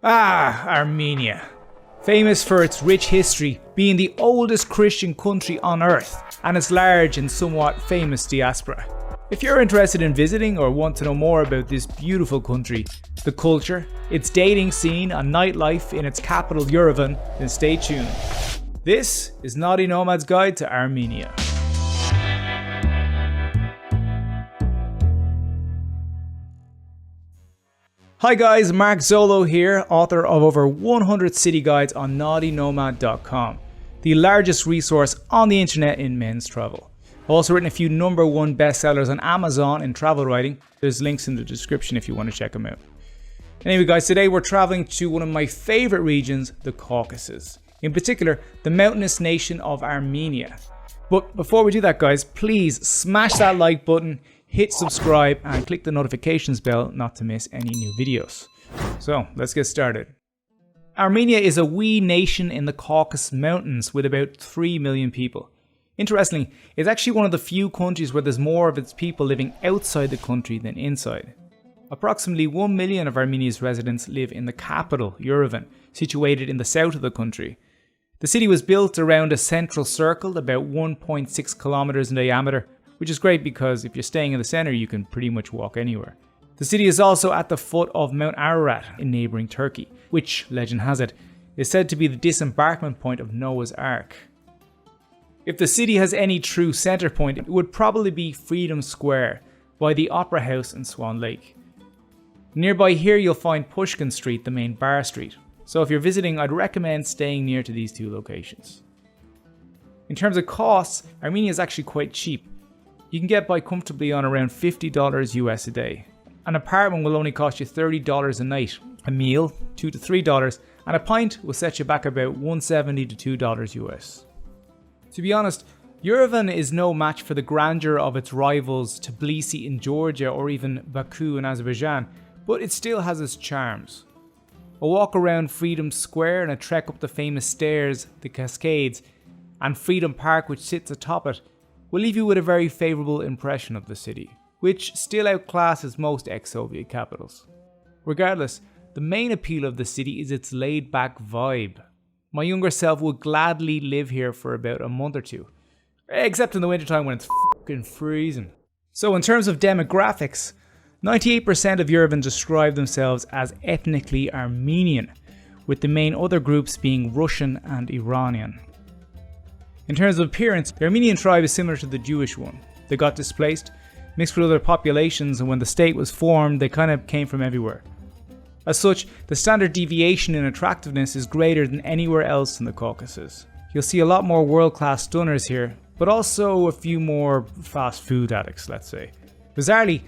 Armenia. Famous for its rich history, being the oldest Christian country on earth, and its large and somewhat famous diaspora. If you're interested in visiting or want to know more about this beautiful country, the culture, its dating scene and nightlife in its capital Yerevan, then stay tuned. This is Naughty Nomad's Guide to Armenia. Hi guys, Mark Zolo here, author of over 100 city guides on naughtynomad.com, the largest resource on the internet in men's travel. I've also written a few #1 bestsellers on Amazon in travel writing. There's links in the description if you want to check them out. Anyway guys, today we're traveling to one of my favorite regions, the Caucasus. In particular, the mountainous nation of Armenia. But before we do that guys, please smash that like button, hit subscribe and click the notifications bell not to miss any new videos. So let's get started. Armenia is a wee nation in the Caucasus Mountains with about 3 million people. Interestingly, it's actually one of the few countries where there's more of its people living outside the country than inside. Approximately 1 million of Armenia's residents live in the capital, Yerevan, situated in the south of the country. The city was built around a central circle about 1.6 kilometers in diameter, which is great because if you're staying in the center, you can pretty much walk anywhere. The city is also at the foot of Mount Ararat in neighbouring Turkey, which, legend has it, is said to be the disembarkment point of Noah's Ark. If the city has any true centre point, it would probably be Freedom Square, by the Opera House and Swan Lake. Nearby here you'll find Pushkin Street, the main bar street, so if you're visiting I'd recommend staying near to these two locations. In terms of costs, Armenia is actually quite cheap. You can get by comfortably on around $50 US a day. An apartment will only cost you $30 a night, a meal $2 to $3, and a pint will set you back about $1.70 to $2 US. To be honest, Yerevan is no match for the grandeur of its rivals Tbilisi in Georgia or even Baku in Azerbaijan, but it still has its charms. A walk around Freedom Square and a trek up the famous stairs, the Cascades, and Freedom Park which sits atop it will leave you with a very favourable impression of the city, which still outclasses most ex-Soviet capitals. Regardless, the main appeal of the city is its laid-back vibe. My younger self would gladly live here for about a month or two, except in the wintertime when it's fucking freezing. So in terms of demographics, 98% of Yerevan describe themselves as ethnically Armenian, with the main other groups being Russian and Iranian. In terms of appearance, the Armenian tribe is similar to the Jewish one. They got displaced, mixed with other populations, and when the state was formed, they kind of came from everywhere. As such, the standard deviation in attractiveness is greater than anywhere else in the Caucasus. You'll see a lot more world-class stunners here, but also a few more fast food addicts, let's say. Bizarrely,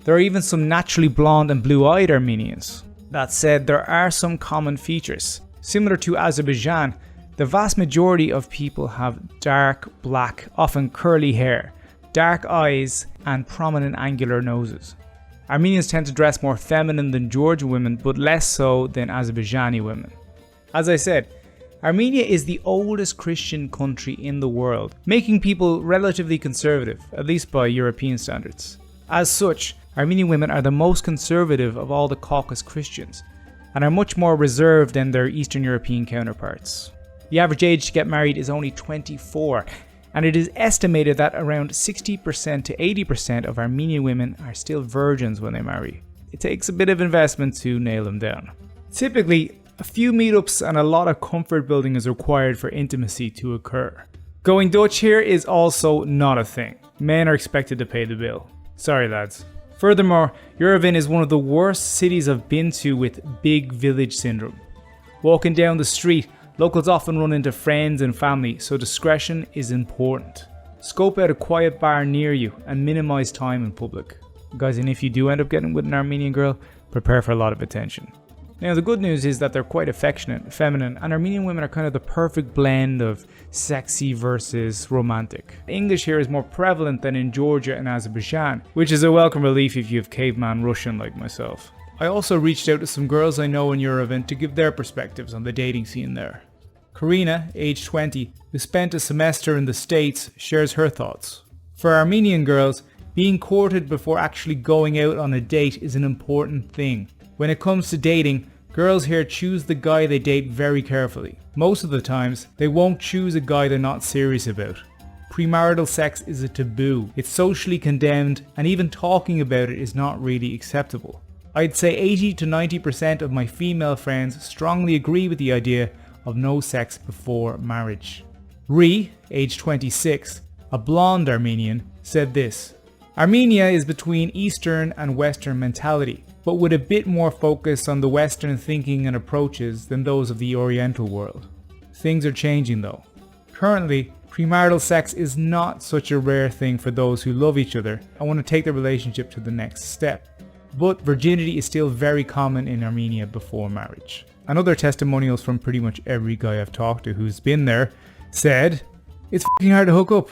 there are even some naturally blonde and blue-eyed Armenians. That said, there are some common features. Similar to Azerbaijan, the vast majority of people have dark, black, often curly hair, dark eyes, and prominent angular noses. Armenians tend to dress more feminine than Georgian women, but less so than Azerbaijani women. As I said, Armenia is the oldest Christian country in the world, making people relatively conservative, at least by European standards. As such, Armenian women are the most conservative of all the Caucasus Christians, and are much more reserved than their Eastern European counterparts. The average age to get married is only 24, and it is estimated that around 60% to 80% of Armenian women are still virgins when they marry. It takes a bit of investment to nail them down. Typically, a few meetups and a lot of comfort building is required for intimacy to occur. Going Dutch here is also not a thing. Men are expected to pay the bill. Sorry lads. Furthermore, Yerevan is one of the worst cities I've been to with big village syndrome. Walking down the street, locals often run into friends and family, so discretion is important. Scope out a quiet bar near you and minimise time in public. Guys, and if you do end up getting with an Armenian girl, prepare for a lot of attention. Now the good news is that they're quite affectionate, feminine, and Armenian women are kind of the perfect blend of sexy versus romantic. English here is more prevalent than in Georgia and Azerbaijan, which is a welcome relief if you have caveman Russian like myself. I also reached out to some girls I know in Yerevan to give their perspectives on the dating scene there. Karina, age 20, who spent a semester in the States, shares her thoughts. For Armenian girls, being courted before actually going out on a date is an important thing. When it comes to dating, Girls here choose the guy they date very carefully. Most of the times, they won't choose a guy they're not serious about. Premarital sex is a taboo. It's socially condemned, and even talking about it is not really acceptable. I'd say 80 to 90% of my female friends strongly agree with the idea of no sex before marriage. Ri, age 26, a blonde Armenian, said this: Armenia is between Eastern and Western mentality, but with a bit more focus on the Western thinking and approaches than those of the Oriental world. Things are changing though. Currently, premarital sex is not such a rare thing for those who love each other and want to take their relationship to the next step. But virginity is still very common in Armenia before marriage. And other testimonials from pretty much every guy I've talked to who's been there said, it's fucking hard to hook up.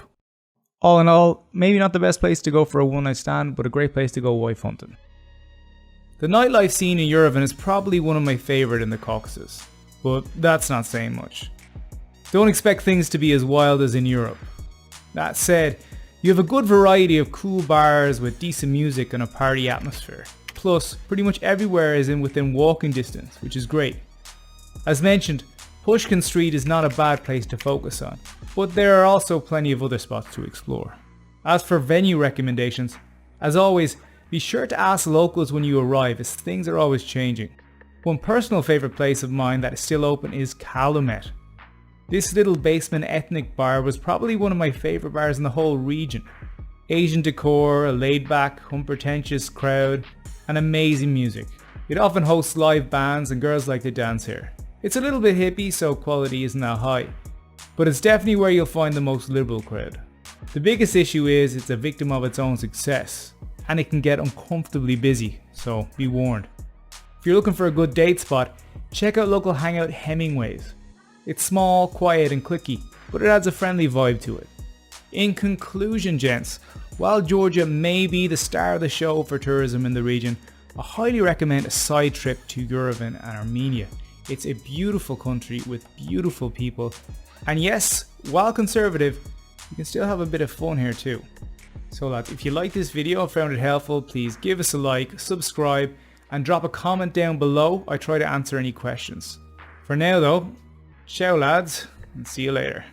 All in all, maybe not the best place to go for a one night stand, but a great place to go wife hunting. The nightlife scene in Yerevan is probably one of my favourite in the Caucasus, but that's not saying much. Don't expect things to be as wild as in Europe. That said, you have a good variety of cool bars with decent music and a party atmosphere. Plus, pretty much everywhere is within walking distance, which is great. As mentioned, Pushkin Street is not a bad place to focus on, but there are also plenty of other spots to explore. As for venue recommendations, as always, be sure to ask locals when you arrive as things are always changing. One personal favourite place of mine that is still open is Calumet. This little basement ethnic bar was probably one of my favourite bars in the whole region. Asian decor, a laid back, unpretentious crowd, and amazing music. It often hosts live bands and girls like to dance here. It's a little bit hippie, so quality isn't that high, but it's definitely where you'll find the most liberal crowd. The biggest issue is it's a victim of its own success, and it can get uncomfortably busy, so be warned. If you're looking for a good date spot, check out local hangout Hemingway's. It's small, quiet and cliquey, but it adds a friendly vibe to it. In conclusion, gents, while Georgia may be the star of the show for tourism in the region, I highly recommend a side trip to Yerevan and Armenia. It's a beautiful country with beautiful people, and yes, while conservative, you can still have a bit of fun here too. So lads, if you like this video and found it helpful, please give us a like, subscribe, and drop a comment down below. I try to answer any questions. For now though, ciao lads, and see you later.